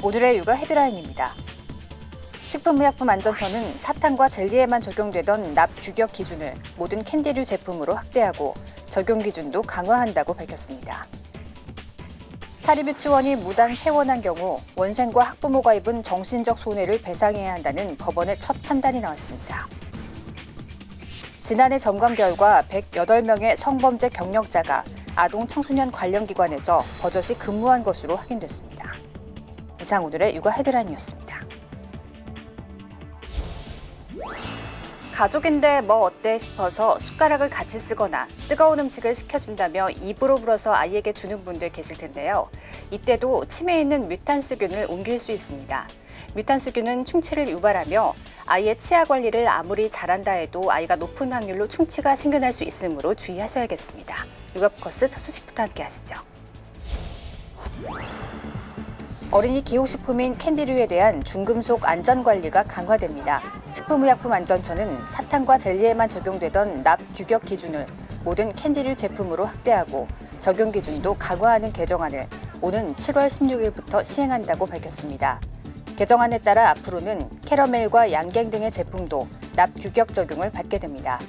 오늘의 육아 헤드라인입니다. 식품의약품안전처는 사탕과 젤리에만 적용되던 납 규격 기준을 모든 캔디류 제품으로 확대하고 적용 기준도 강화한다고 밝혔습니다. 사립유치원이 무단 폐원한 경우 원생과 학부모가 입은 정신적 손해를 배상해야 한다는 법원의 첫 판단이 나왔습니다. 지난해 점검 결과 108명의 성범죄 경력자가 아동 청소년 관련 기관에서 버젓이 근무한 것으로 확인됐습니다. 이상 오늘의 육아 헤드라인이었습니다. 가족인데 뭐 어때 싶어서 숟가락을 같이 쓰거나 뜨거운 음식을 시켜준다며 입으로 불어서 아이에게 주는 분들 계실 텐데요. 이때도 침에 있는 뮤탄스균을 옮길 수 있습니다. 뮤탄스균은 충치를 유발하며 아이의 치아 관리를 아무리 잘한다 해도 아이가 높은 확률로 충치가 생겨날 수 있으므로 주의하셔야겠습니다. 육아포커스 첫 소식부터 함께 하시죠. 어린이 기호식품인 캔디류에 대한 중금속 안전관리가 강화됩니다. 식품의약품안전처는 사탕과 젤리에만 적용되던 납 규격 기준을 모든 캔디류 제품으로 확대하고 적용 기준도 강화하는 개정안을 오는 7월 16일부터 시행한다고 밝혔습니다. 개정안에 따라 앞으로는 캐러멜과 양갱 등의 제품도 납 규격 적용을 받게 됩니다.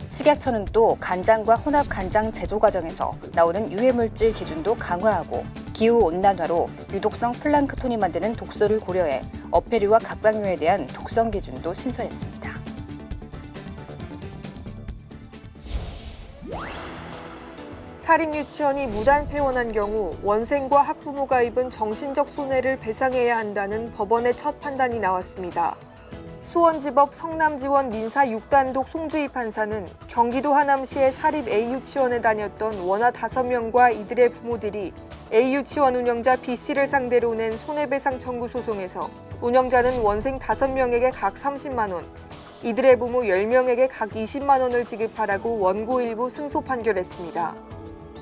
식약처는 또 간장과 혼합 간장 제조 과정에서 나오는 유해물질 기준도 강화하고 기후온난화로 유독성 플랑크톤이 만드는 독소를 고려해 어패류와 갑각류에 대한 독성 기준도 신설했습니다. 사립유치원이 무단 폐원한 경우 원생과 학부모가 입은 정신적 손해를 배상해야 한다는 법원의 첫 판단이 나왔습니다. 수원지법 성남지원 민사 6단독 송주희 판사는 경기도 하남시의 사립 A유치원에 다녔던 원아 5명과 이들의 부모들이 A유치원 운영자 B씨를 상대로 낸 손해배상 청구 소송에서 운영자는 원생 5명에게 각 30만 원, 이들의 부모 10명에게 각 20만 원을 지급하라고 원고 일부 승소 판결했습니다.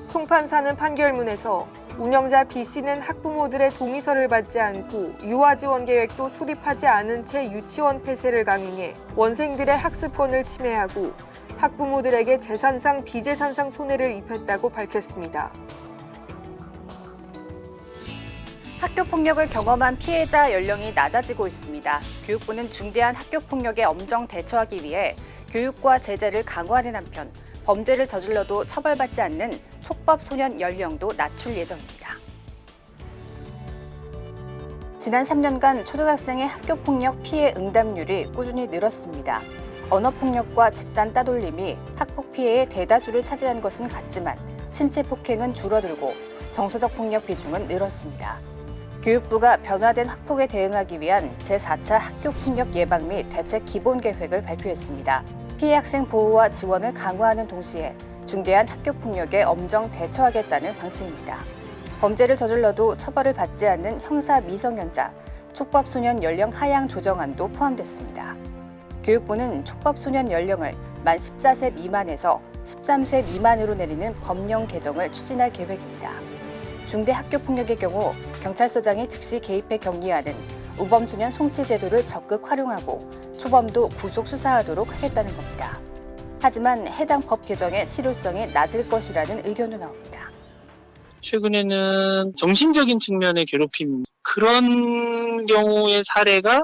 송 판사는 판결문에서 운영자 B씨는 학부모들의 동의서를 받지 않고 유아 지원 계획도 수립하지 않은 채 유치원 폐쇄를 강행해 원생들의 학습권을 침해하고 학부모들에게 재산상 비재산상 손해를 입혔다고 밝혔습니다. 학교폭력을 경험한 피해자 연령이 낮아지고 있습니다. 교육부는 중대한 학교폭력에 엄정 대처하기 위해 교육과 제재를 강화하는 한편 범죄를 저질러도 처벌받지 않는 촉법 소년 연령도 낮출 예정입니다. 지난 3년간 초등학생의 학교폭력 피해 응답률이 꾸준히 늘었습니다. 언어폭력과 집단 따돌림이 학폭 피해의 대다수를 차지한 것은 같지만 신체 폭행은 줄어들고 정서적 폭력 비중은 늘었습니다. 교육부가 변화된 학폭에 대응하기 위한 제4차 학교폭력 예방 및 대책 기본 계획을 발표했습니다. 피해 학생 보호와 지원을 강화하는 동시에 중대한 학교폭력에 엄정 대처하겠다는 방침입니다. 범죄를 저질러도 처벌을 받지 않는 형사 미성년자, 촉법소년 연령 하향 조정안도 포함됐습니다. 교육부는 촉법소년 연령을 만 14세 미만에서 13세 미만으로 내리는 법령 개정을 추진할 계획입니다. 중대 학교폭력의 경우 경찰서장이 즉시 개입해 격리하는 우범소년 송치 제도를 적극 활용하고 초범도 구속 수사하도록 하겠다는 겁니다. 하지만 해당 법 개정의 실효성이 낮을 것이라는 의견도 나옵니다. 최근에는 정신적인 측면의 괴롭힘, 그런 경우의 사례가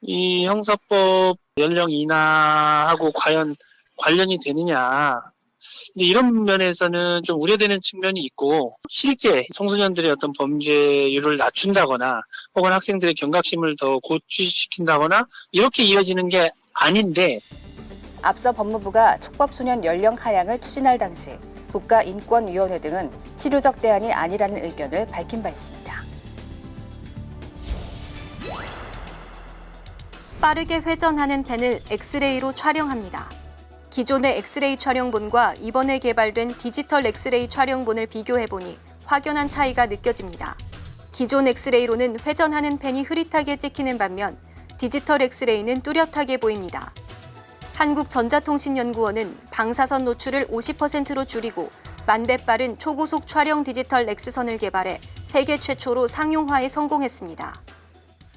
이 형사법 연령 인하하고 과연 관련이 되느냐. 근데 이런 면에서는 좀 우려되는 측면이 있고, 실제 청소년들의 어떤 범죄율을 낮춘다거나 혹은 학생들의 경각심을 더 고취시킨다거나 이렇게 이어지는 게 아닌데, 앞서 법무부가 촉법소년 연령 하향을 추진할 당시 국가인권위원회 등은 실효적 대안이 아니라는 의견을 밝힌 바 있습니다. 빠르게 회전하는 펜을 엑스레이로 촬영합니다. 기존의 엑스레이 촬영본과 이번에 개발된 디지털 엑스레이 촬영본을 비교해보니 확연한 차이가 느껴집니다. 기존 엑스레이로는 회전하는 펜이 흐릿하게 찍히는 반면 디지털 엑스레이는 뚜렷하게 보입니다. 한국전자통신연구원은 방사선 노출을 50%로 줄이고 만배 빠른 초고속 촬영 디지털 엑스선을 개발해 세계 최초로 상용화에 성공했습니다.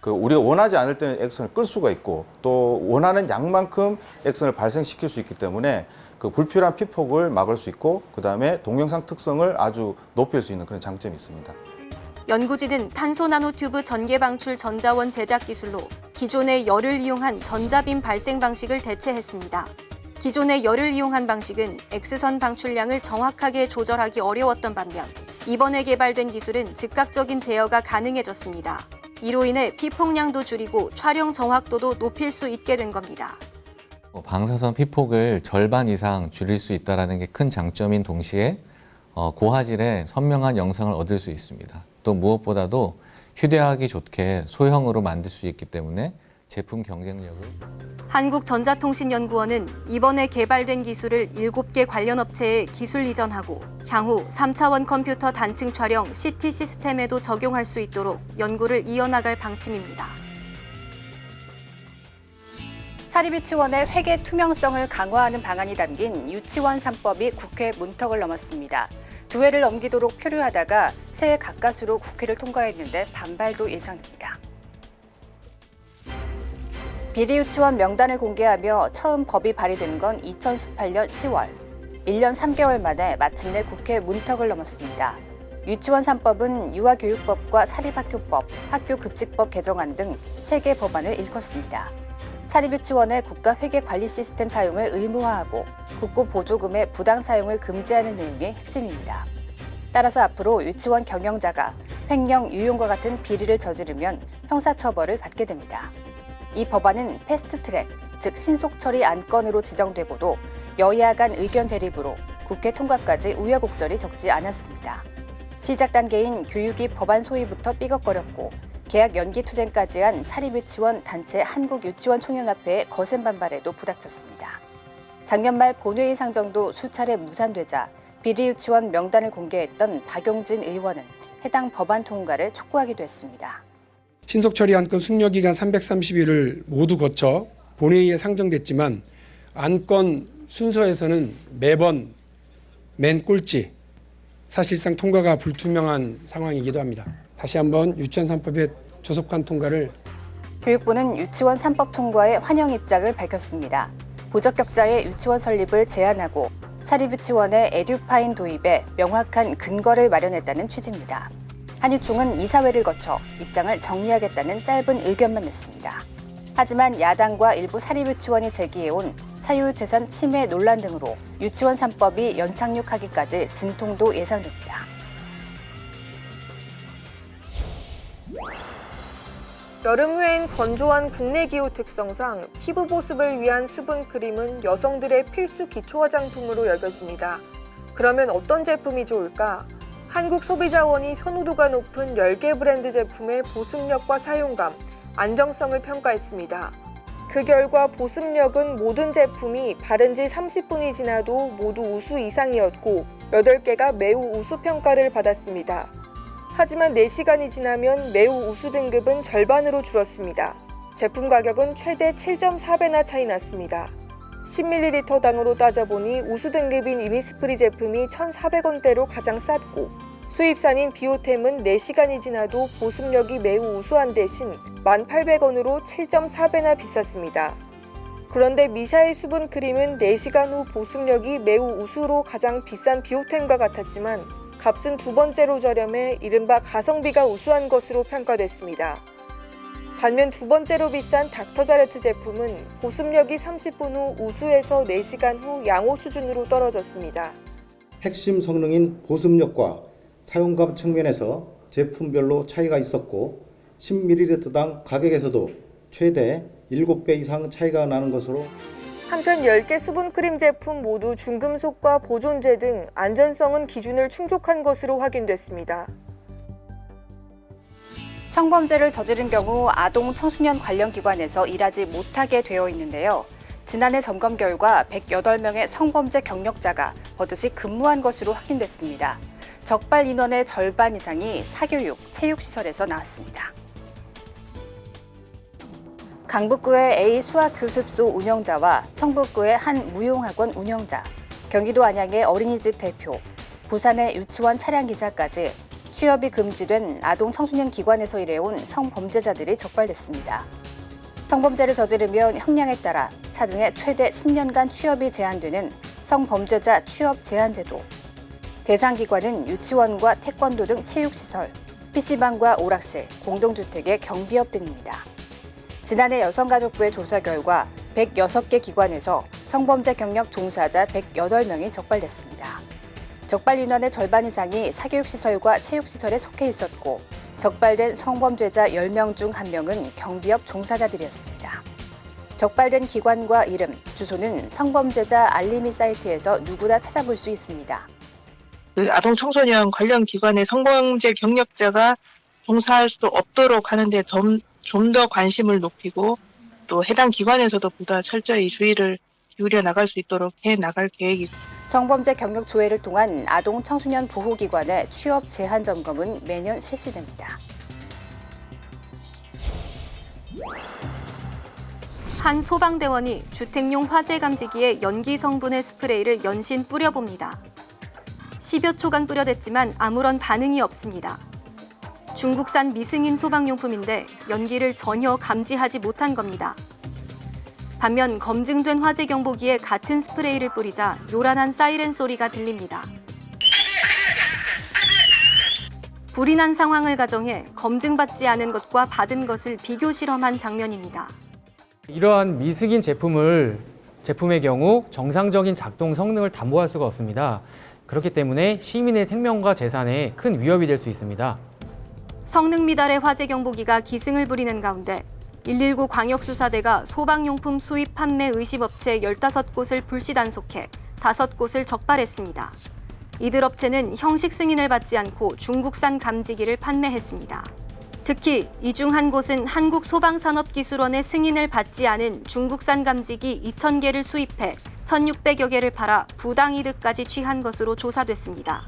우리가 원하지 않을 때는 액선을 끌 수가 있고 또 원하는 양만큼 액선을 발생시킬 수 있기 때문에 불필요한 피폭을 막을 수 있고 그다음에 동영상 특성을 아주 높일 수 있는 그런 장점이 있습니다. 연구진은 탄소 나노튜브 전개 방출 전자원 제작 기술로 기존의 열을 이용한 전자빔 발생 방식을 대체했습니다. 기존의 열을 이용한 방식은 X선 방출량을 정확하게 조절하기 어려웠던 반면 이번에 개발된 기술은 즉각적인 제어가 가능해졌습니다. 이로 인해 피폭량도 줄이고 촬영 정확도도 높일 수 있게 된 겁니다. 방사선 피폭을 절반 이상 줄일 수 있다는 게 큰 장점인 동시에 고화질의 선명한 영상을 얻을 수 있습니다. 또 무엇보다도 휴대하기 좋게 소형으로 만들 수 있기 때문에 제품 경쟁력을 한국전자통신연구원은 이번에 개발된 기술을 7개 관련 업체에 기술 이전하고 향후 3차원 컴퓨터 단층 촬영 CT 시스템에도 적용할 수 있도록 연구를 이어나갈 방침입니다. 사립유치원의 회계 투명성을 강화하는 방안이 담긴 유치원 3법이 국회 문턱을 넘었습니다. 2회를 넘기도록 표류하다가 새해 가까스로 국회를 통과했는데 반발도 예상됩니다. 비리 유치원 명단을 공개하며 처음 법이 발의된 건 2018년 10월. 1년 3개월 만에 마침내 국회 문턱을 넘었습니다. 유치원 3법은 유아교육법과 사립학교법, 학교급식법 개정안 등 3개 법안을 일컫습니다. 사립유치원의 국가회계관리 시스템 사용을 의무화하고 국고보조금의 부당 사용을 금지하는 내용이 핵심입니다. 따라서 앞으로 유치원 경영자가 횡령, 유용과 같은 비리를 저지르면 형사처벌을 받게 됩니다. 이 법안은 패스트트랙, 즉 신속처리 안건으로 지정되고도 여야 간 의견 대립으로 국회 통과까지 우여곡절이 적지 않았습니다. 시작 단계인 교육위 법안 소위부터 삐걱거렸고 계약 연기 투쟁까지 한 사립유치원 단체 한국유치원총연합회의 거센 반발에도 부닥쳤습니다. 작년 말 본회의 상정도 수차례 무산되자 비리 유치원 명단을 공개했던 박용진 의원은 해당 법안 통과를 촉구하기도 했습니다. 신속처리 안건 숙려기간 330일을 모두 거쳐 본회의에 상정됐지만 안건 순서에서는 매번 맨 꼴찌, 사실상 통과가 불투명한 상황이기도 합니다. 다시 한번 유치원 3법의 조속한 통과를 교육부는 유치원 3법 통과에 환영 입장을 밝혔습니다. 부적격자의 유치원 설립을 제한하고 사립유치원의 에듀파인 도입에 명확한 근거를 마련했다는 취지입니다. 한유총은 이사회를 거쳐 입장을 정리하겠다는 짧은 의견만 냈습니다. 하지만 야당과 일부 사립유치원이 제기해온 사유재산 침해 논란 등으로 유치원 3법이 연착륙하기까지 진통도 예상됩니다. 여름 후엔 건조한 국내 기후 특성상 피부 보습을 위한 수분 크림은 여성들의 필수 기초 화장품으로 여겨집니다. 그러면 어떤 제품이 좋을까? 한국소비자원이 선호도가 높은 10개 브랜드 제품의 보습력과 사용감, 안정성을 평가했습니다. 그 결과 보습력은 모든 제품이 바른 지 30분이 지나도 모두 우수 이상이었고 8개가 매우 우수 평가를 받았습니다. 하지만 4시간이 지나면 매우 우수 등급은 절반으로 줄었습니다. 제품 가격은 최대 7.4배나 차이 났습니다. 10ml당으로 따져보니 우수 등급인 이니스프리 제품이 1,400원대로 가장 쌌고 수입산인 비오템은 4시간이 지나도 보습력이 매우 우수한 대신 1,800원으로 7.4배나 비쌌습니다. 그런데 미샤엘 수분 크림은 4시간 후 보습력이 매우 우수로 가장 비싼 비오템과 같았지만 값은 2번째로 저렴해 이른바 가성비가 우수한 것으로 평가됐습니다. 반면 2번째로 비싼 닥터자레트 제품은 보습력이 30분 후 우수에서 4시간 후 양호 수준으로 떨어졌습니다. 핵심 성능인 보습력과 사용감 측면에서 제품별로 차이가 있었고 10ml당 가격에서도 최대 7배 이상 차이가 나는 것으로 한편 10개 수분크림 제품 모두 중금속과 보존제 등 안전성은 기준을 충족한 것으로 확인됐습니다. 성범죄를 저지른 경우 아동 청소년 관련 기관에서 일하지 못하게 되어 있는데요. 지난해 점검 결과 108명의 성범죄 경력자가 버젓이 근무한 것으로 확인됐습니다. 적발 인원의 절반 이상이 사교육, 체육시설에서 나왔습니다. 강북구의 A 수학교습소 운영자와 성북구의 한 무용학원 운영자, 경기도 안양의 어린이집 대표, 부산의 유치원 차량기사까지 취업이 금지된 아동 청소년 기관에서 일해온 성범죄자들이 적발됐습니다. 성범죄를 저지르면 형량에 따라 차등의 최대 10년간 취업이 제한되는 성범죄자 취업 제한 제도, 대상 기관은 유치원과 태권도 등 체육시설, PC방과 오락실, 공동주택의 경비업 등입니다. 지난해 여성가족부의 조사 결과 106개 기관에서 성범죄 경력 종사자 108명이 적발됐습니다. 적발 인원의 절반 이상이 사교육시설과 체육시설에 속해 있었고 적발된 성범죄자 10명 중 1명은 경비업 종사자들이었습니다. 적발된 기관과 이름, 주소는 성범죄자 알림이 사이트에서 누구나 찾아볼 수 있습니다. 아동 청소년 관련 기관의 성범죄 경력자가 종사할 수 없도록 하는데 좀 더 관심을 높이고 또 해당 기관에서도 보다 철저히 주의를 기울여 나갈 수 있도록 해 나갈 계획입니다. 성범죄 경력 조회를 통한 아동 청소년 보호기관의 취업 제한 점검은 매년 실시됩니다. 한 소방대원이 주택용 화재 감지기에 연기 성분의 스프레이를 연신 뿌려봅니다. 10여 초간 뿌려댔지만 아무런 반응이 없습니다. 중국산 미승인 소방용품인데 연기를 전혀 감지하지 못한 겁니다. 반면 검증된 화재 경보기에 같은 스프레이를 뿌리자 요란한 사이렌 소리가 들립니다. 불이 난 상황을 가정해 검증받지 않은 것과 받은 것을 비교 실험한 장면입니다. 이러한 미승인 제품의 경우 정상적인 작동 성능을 담보할 수가 없습니다. 그렇기 때문에 시민의 생명과 재산에 큰 위협이 될 수 있습니다. 성능 미달의 화재 경보기가 기승을 부리는 가운데 119 광역수사대가 소방용품 수입 판매 의심업체 15곳을 불시 단속해 5곳을 적발했습니다. 이들 업체는 형식 승인을 받지 않고 중국산 감지기를 판매했습니다. 특히 이 중 한 곳은 한국소방산업기술원의 승인을 받지 않은 중국산 감지기 2,000개를 수입해 1,600여 개를 팔아 부당이득까지 취한 것으로 조사됐습니다.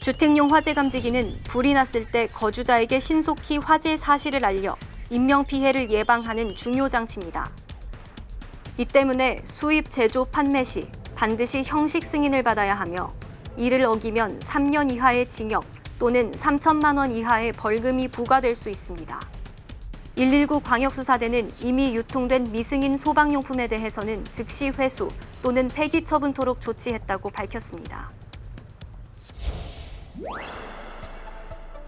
주택용 화재 감지기는 불이 났을 때 거주자에게 신속히 화재 사실을 알려 인명피해를 예방하는 중요 장치입니다. 이 때문에 수입, 제조, 판매 시 반드시 형식 승인을 받아야 하며 이를 어기면 3년 이하의 징역 또는 3천만 원 이하의 벌금이 부과될 수 있습니다. 119 광역수사대는 이미 유통된 미승인 소방용품에 대해서는 즉시 회수 또는 폐기 처분토록 조치했다고 밝혔습니다.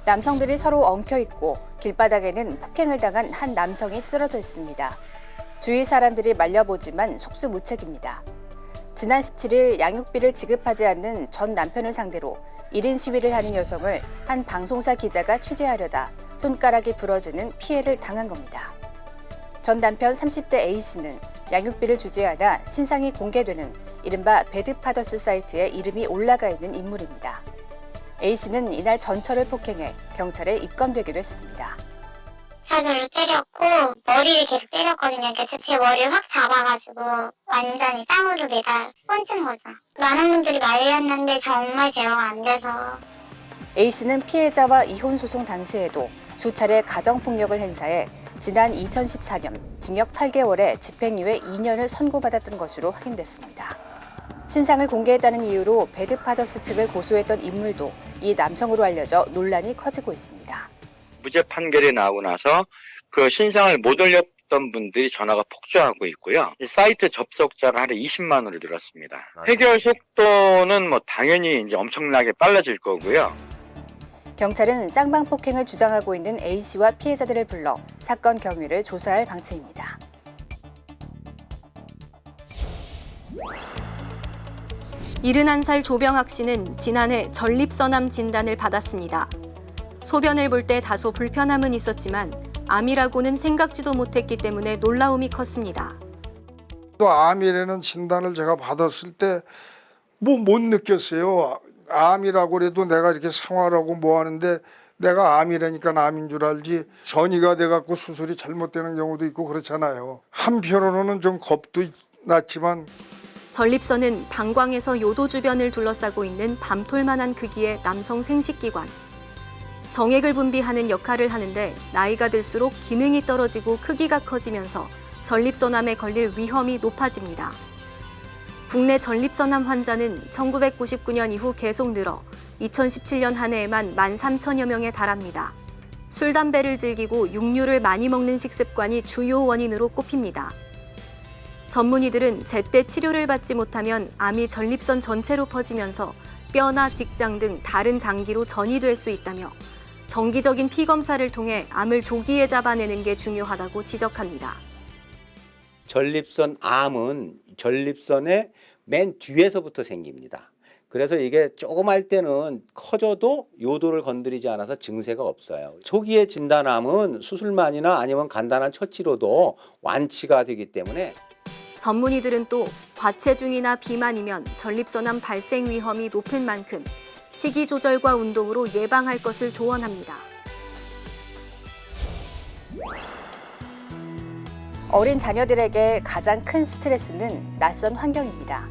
남성들이 서로 엉켜있고 길바닥에는 폭행을 당한 한 남성이 쓰러져 있습니다. 주위 사람들이 말려보지만 속수무책입니다. 지난 17일 양육비를 지급하지 않는 전 남편을 상대로 1인 시위를 하는 여성을 한 방송사 기자가 취재하려다 손가락이 부러지는 피해를 당한 겁니다. 전 남편 30대 A씨는 양육비를 주지 않아 신상이 공개되는 이른바 배드파더스 사이트에 이름이 올라가 있는 인물입니다. A씨는 이날 전처를 폭행해 경찰에 입건되기도 했습니다. 차별로 때렸고 머리를 계속 때렸거든요. 그러니까 제 머리를 확 잡아가지고 완전히 땅으로 매달 꽂은 거죠. 많은 분들이 말렸는데 정말 제어가 안 돼서. A씨는 피해자와 이혼 소송 당시에도 수차례 가정폭력을 행사해 지난 2014년 징역 8개월에 집행유예 2년을 선고받았던 것으로 확인됐습니다. 신상을 공개했다는 이유로 배드파더스 측을 고소했던 인물도 이 남성으로 알려져 논란이 커지고 있습니다. 무죄 판결이 나오고 나서 그 신상을 못 올렸던 분들이 전화가 폭주하고 있고요. 사이트 접속자가 하루에 20만으로 늘었습니다. 해결 속도는 당연히 이제 엄청나게 빨라질 거고요. 경찰은 쌍방폭행을 주장하고 있는 A씨와 피해자들을 불러 사건 경위를 조사할 방침입니다. 일흔한 살 조병학 씨는 지난해 전립선암 진단을 받았습니다. 소변을 볼 때 다소 불편함은 있었지만 암이라고는 생각지도 못했기 때문에 놀라움이 컸습니다. 또 암이라는 진단을 제가 받았을 때 못 느꼈어요. 암이라고 그래도 내가 이렇게 생활하고 뭐 하는데 내가 암이라니까 암인 줄 알지 전이가 돼갖고 수술이 잘못되는 경우도 있고 그렇잖아요. 한편으로는 좀 겁도 났지만 전립선은 방광에서 요도 주변을 둘러싸고 있는 밤톨만한 크기의 남성 생식기관. 정액을 분비하는 역할을 하는데 나이가 들수록 기능이 떨어지고 크기가 커지면서 전립선암에 걸릴 위험이 높아집니다. 국내 전립선암 환자는 1999년 이후 계속 늘어 2017년 한 해에만 13,000여 명에 달합니다. 술, 담배를 즐기고 육류를 많이 먹는 식습관이 주요 원인으로 꼽힙니다. 전문의들은 제때 치료를 받지 못하면 암이 전립선 전체로 퍼지면서 뼈나 직장 등 다른 장기로 전이될 수 있다며 정기적인 피 검사를 통해 암을 조기에 잡아내는 게 중요하다고 지적합니다. 전립선 암은 전립선의 맨 뒤에서부터 생깁니다. 그래서 이게 조금 할 때는 커져도 요도를 건드리지 않아서 증세가 없어요. 초기에 진단암은 수술만이나 아니면 간단한 처치로도 완치가 되기 때문에 전문의들은 또 과체중이나 비만이면 전립선암 발생 위험이 높은 만큼 식이 조절과 운동으로 예방할 것을 조언합니다. 어린 자녀들에게 가장 큰 스트레스는 낯선 환경입니다.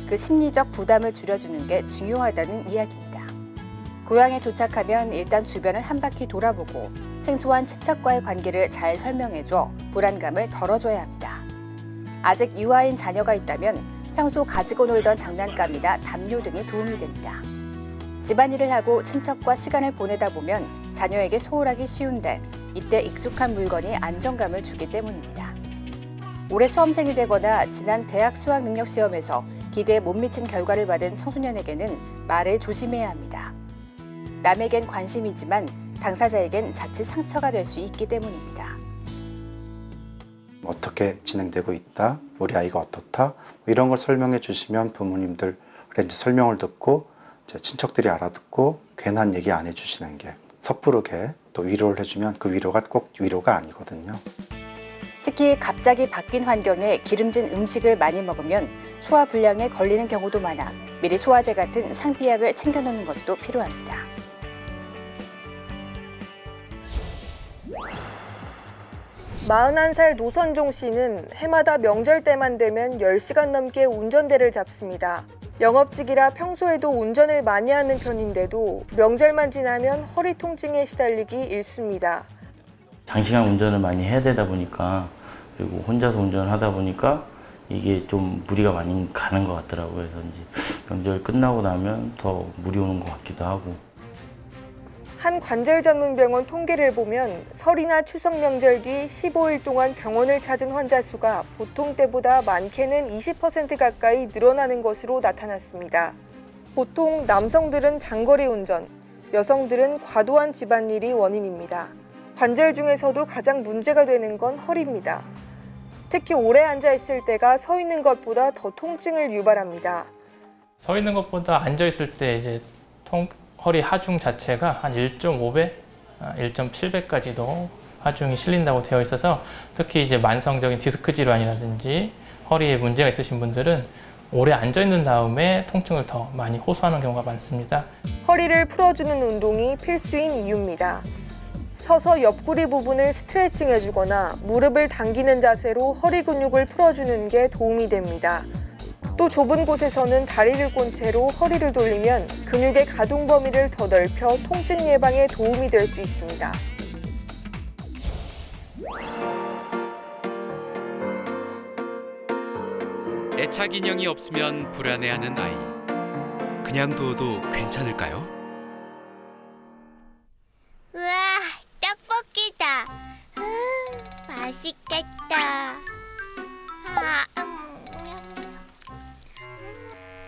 그 심리적 부담을 줄여주는 게 중요하다는 이야기입니다. 고향에 도착하면 일단 주변을 한 바퀴 돌아보고 생소한 친척과의 관계를 잘 설명해줘 불안감을 덜어줘야 합니다. 아직 유아인 자녀가 있다면 평소 가지고 놀던 장난감이나 담요 등이 도움이 됩니다. 집안일을 하고 친척과 시간을 보내다 보면 자녀에게 소홀하기 쉬운데 이때 익숙한 물건이 안정감을 주기 때문입니다. 올해 수험생이 되거나 지난 대학 수학 능력 시험에서 기대에 못 미친 결과를 받은 청소년에게는 말을 조심해야 합니다. 남에겐 관심이지만 당사자에겐 자칫 상처가 될 수 있기 때문입니다. 어떻게 진행되고 있다, 우리 아이가 어떻다, 이런 걸 설명해 주시면 부모님들 이제 설명을 듣고 이제 친척들이 알아듣고 괜한 얘기 안 해주시는 게 섣부르게 또 위로를 해주면 그 위로가 꼭 위로가 아니거든요. 특히 갑자기 바뀐 환경에 기름진 음식을 많이 먹으면 소화불량에 걸리는 경우도 많아 미리 소화제 같은 상비약을 챙겨놓는 것도 필요합니다. 마흔한 살 노선종 씨는 해마다 명절 때만 되면 10시간 넘게 운전대를 잡습니다. 영업직이라 평소에도 운전을 많이 하는 편인데도 명절만 지나면 허리 통증에 시달리기 일쑤입니다. 장시간 운전을 많이 해야 되다 보니까 그리고 혼자서 운전을 하다 보니까 이게 좀 무리가 많이 가는 것 같더라고요. 그래서 이제 명절 끝나고 나면 더 무리 오는 것 같기도 하고. 한 관절 전문 병원 통계를 보면 설이나 추석 명절 뒤 15일 동안 병원을 찾은 환자 수가 보통 때보다 많게는 20% 가까이 늘어나는 것으로 나타났습니다. 보통 남성들은 장거리 운전, 여성들은 과도한 집안일이 원인입니다. 관절 중에서도 가장 문제가 되는 건 허리입니다. 특히 오래 앉아 있을 때가 서 있는 것보다 더 통증을 유발합니다. 서 있는 것보다 앉아 있을 때 이제 허리 하중 자체가 한 1.5배, 1.7배까지도 하중이 실린다고 되어 있어서 특히 이제 만성적인 디스크 질환이라든지 허리에 문제가 있으신 분들은 오래 앉아 있는 다음에 통증을 더 많이 호소하는 경우가 많습니다. 허리를 풀어주는 운동이 필수인 이유입니다. 서서 옆구리 부분을 스트레칭 해주거나 무릎을 당기는 자세로 허리 근육을 풀어주는 게 도움이 됩니다. 또 좁은 곳에서는 다리를 꼰 채로 허리를 돌리면 근육의 가동 범위를 더 넓혀 통증 예방에 도움이 될 수 있습니다. 애착 인형이 없으면 불안해하는 아이. 그냥 둬도 괜찮을까요? 우와, 떡볶이다. 맛있겠다.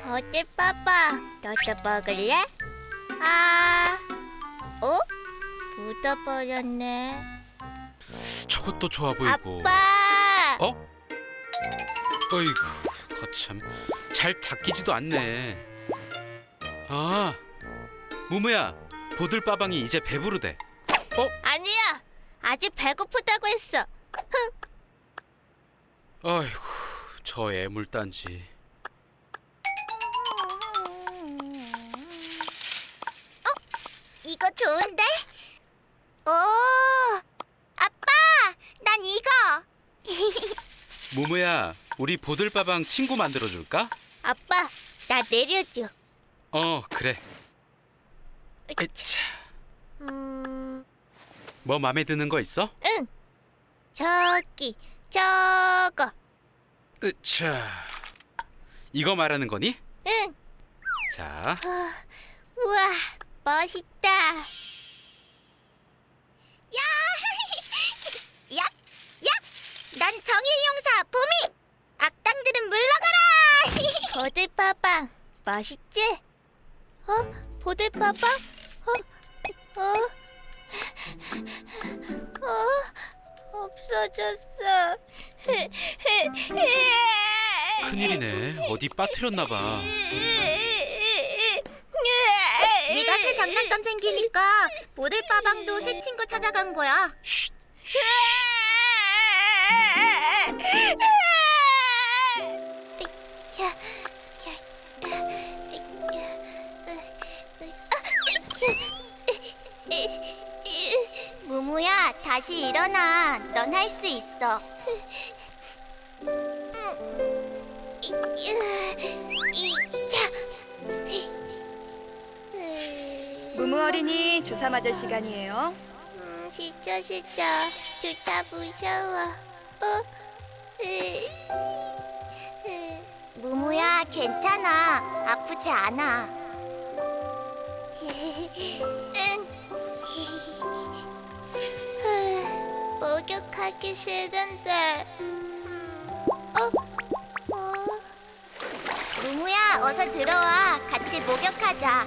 버들빠빠, 너도 먹을래? 묻어버렸네. 저것도 좋아 보이고. 아빠! 어? 어이구, 거참. 잘 닦이지도 않네. 아, 무무야, 보들빠방이 이제 배부르대. 아니야, 아직 배고프다고 했어. 아이고, 저 애물단지. 이거 좋은데? 오, 아빠, 난 이거. 무무야, 우리 보들빠방 친구 만들어줄까? 아빠, 나 내려줘. 그래. 에차. 뭐 맘에 드는 거 있어? 응. 저기, 저거. 으차. 이거 말하는 거니? 응. 자. 우와, 멋있다. 야, 야, 야! 난 정의의 용사 봄이. 악당들은 물러가라. 보들빠방, 멋있지? 보들빠방? 없어졌어. 큰일이네. 어디 빠뜨렸나 봐. 네가 새 장난감 챙기니까 보들빠방도 새 친구 찾아간 거야. 무무야, 다시 일어나. 넌 할 수 있어. 무무 어린이 주사 맞을 시간이에요. 진짜 주사 무서워. 무무야, 괜찮아. 아프지 않아. 목욕하기 싫은데. 무무야, 어서 들어와. 같이 목욕하자.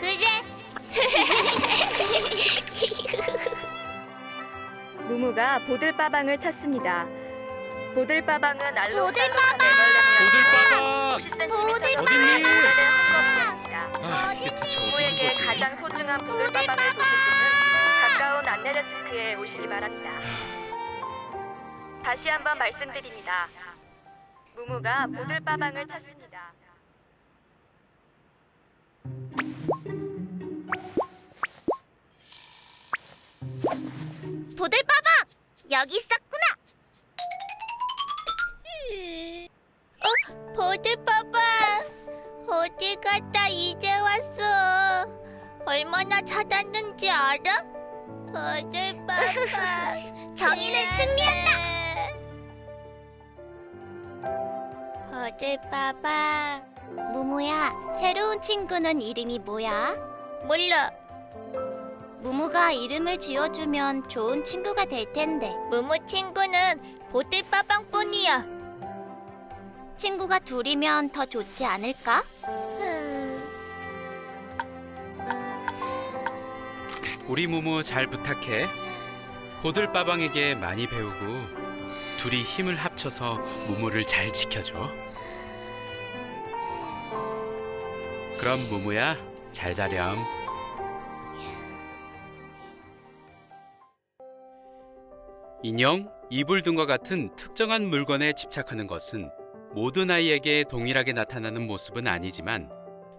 그래. 무무가 보들빠방을 찾습니다. 보들빠방은 알록달록한 보들빠방! 50cm 어딨니? 합니다. 이게 대체 어디 부모에게 있는 거지? 가장 소중한 보들빠방을 보실 분은 가까운 안내데스크에 오시기 바랍니다. 다시 한번 말씀드립니다. 무무가 보들빠방을 찾습니다. 보들빠방! 여기 있었구나! 보들빠방! 어디 갔다 이제 왔어? 얼마나 찾았는지 알아? 보들빠방! 정의는 승리한다! 보들빠방... 무무야, 새로운 친구는 이름이 뭐야? 몰라. 무무가 이름을 지어주면 좋은 친구가 될 텐데. 무무 친구는 보들빠방뿐이야. 친구가 둘이면 더 좋지 않을까? 우리 무무 잘 부탁해. 보들빠방에게 많이 배우고 둘이 힘을 합쳐서 무무를 잘 지켜줘. 그럼 무무야, 잘 자렴. 인형, 이불 등과 같은 특정한 물건에 집착하는 것은 모든 아이에게 동일하게 나타나는 모습은 아니지만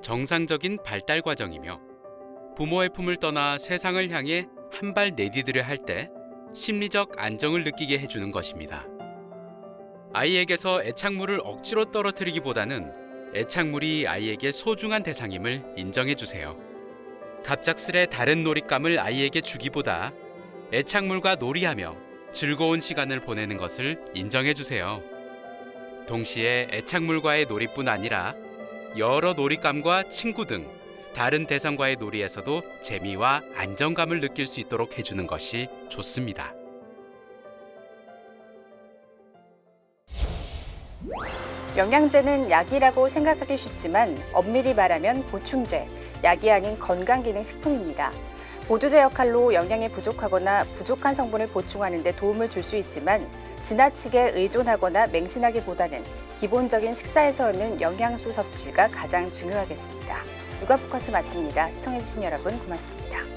정상적인 발달 과정이며 부모의 품을 떠나 세상을 향해 한 발 내디디려 할 때 심리적 안정을 느끼게 해주는 것입니다. 아이에게서 애착물을 억지로 떨어뜨리기보다는 애착물이 아이에게 소중한 대상임을 인정해주세요. 갑작스레 다른 놀잇감을 아이에게 주기보다 애착물과 놀이하며 즐거운 시간을 보내는 것을 인정해주세요. 동시에 애착물과의 놀이뿐 아니라 여러 놀잇감과 친구 등 다른 대상과의 놀이에서도 재미와 안정감을 느낄 수 있도록 해주는 것이 좋습니다. 영양제는 약이라고 생각하기 쉽지만 엄밀히 말하면 보충제, 약이 아닌 건강기능식품입니다. 보조제 역할로 영양이 부족하거나 부족한 성분을 보충하는 데 도움을 줄 수 있지만 지나치게 의존하거나 맹신하기보다는 기본적인 식사에서 얻는 영양소 섭취가 가장 중요하겠습니다. 육아포커스 마칩니다. 시청해주신 여러분 고맙습니다.